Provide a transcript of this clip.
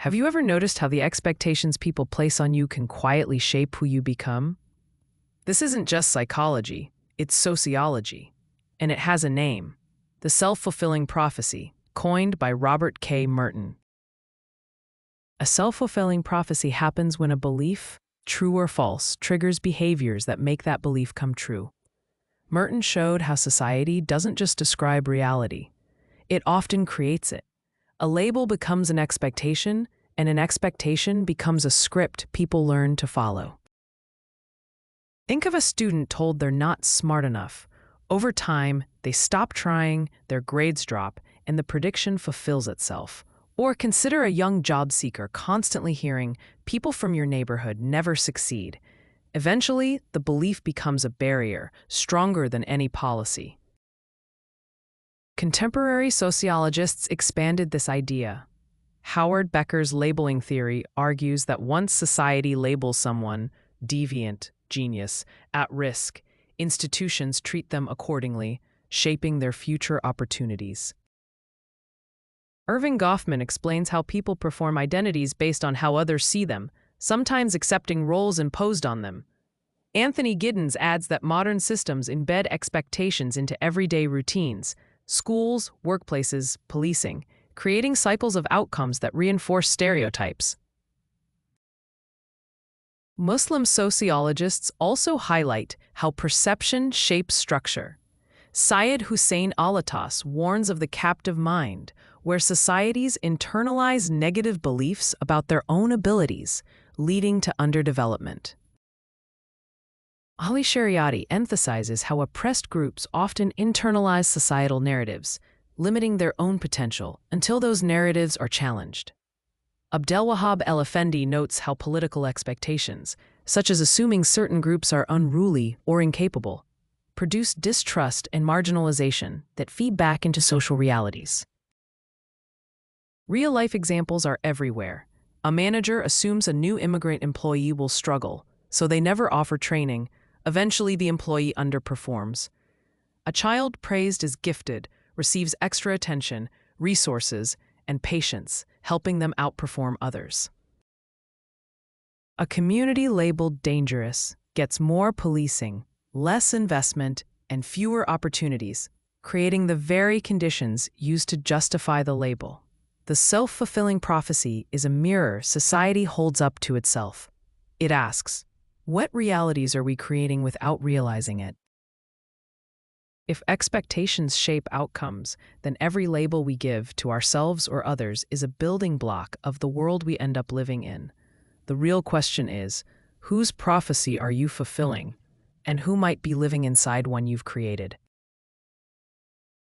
Have you ever noticed how the expectations people place on you can quietly shape who you become? This isn't just psychology, it's sociology. And it has a name: the self-fulfilling prophecy, coined by Robert K. Merton. A self-fulfilling prophecy happens when a belief, true or false, triggers behaviors that make that belief come true. Merton showed how society doesn't just describe reality, it often creates it. A label becomes an expectation, and an expectation becomes a script people learn to follow. Think of a student told they're not smart enough. Over time, they stop trying, their grades drop, and the prediction fulfills itself. Or consider a young job seeker constantly hearing, "People from your neighborhood never succeed." Eventually, the belief becomes a barrier, stronger than any policy. Contemporary sociologists expanded this idea. Howard Becker's labeling theory argues that once society labels someone deviant, genius, at risk, institutions treat them accordingly, shaping their future opportunities. Irving Goffman explains how people perform identities based on how others see them, sometimes accepting roles imposed on them. Anthony Giddens adds that modern systems embed expectations into everyday routines: schools, workplaces, policing, creating cycles of outcomes that reinforce stereotypes. Muslim sociologists also highlight how perception shapes structure. Syed Hussein Alatas warns of the captive mind, where societies internalize negative beliefs about their own abilities, leading to underdevelopment. Ali Shariati emphasizes how oppressed groups often internalize societal narratives, limiting their own potential until those narratives are challenged. Abdelwahab El-Affendi notes how political expectations, such as assuming certain groups are unruly or incapable, produce distrust and marginalization that feed back into social realities. Real-life examples are everywhere. A manager assumes a new immigrant employee will struggle, so they never offer training. Eventually, the employee underperforms. A child praised as gifted receives extra attention, resources, and patience, helping them outperform others. A community labeled dangerous gets more policing, less investment, and fewer opportunities, creating the very conditions used to justify the label. The self-fulfilling prophecy is a mirror society holds up to itself. It asks, what realities are we creating without realizing it? If expectations shape outcomes, then every label we give to ourselves or others is a building block of the world we end up living in. The real question is, whose prophecy are you fulfilling, and who might be living inside one you've created?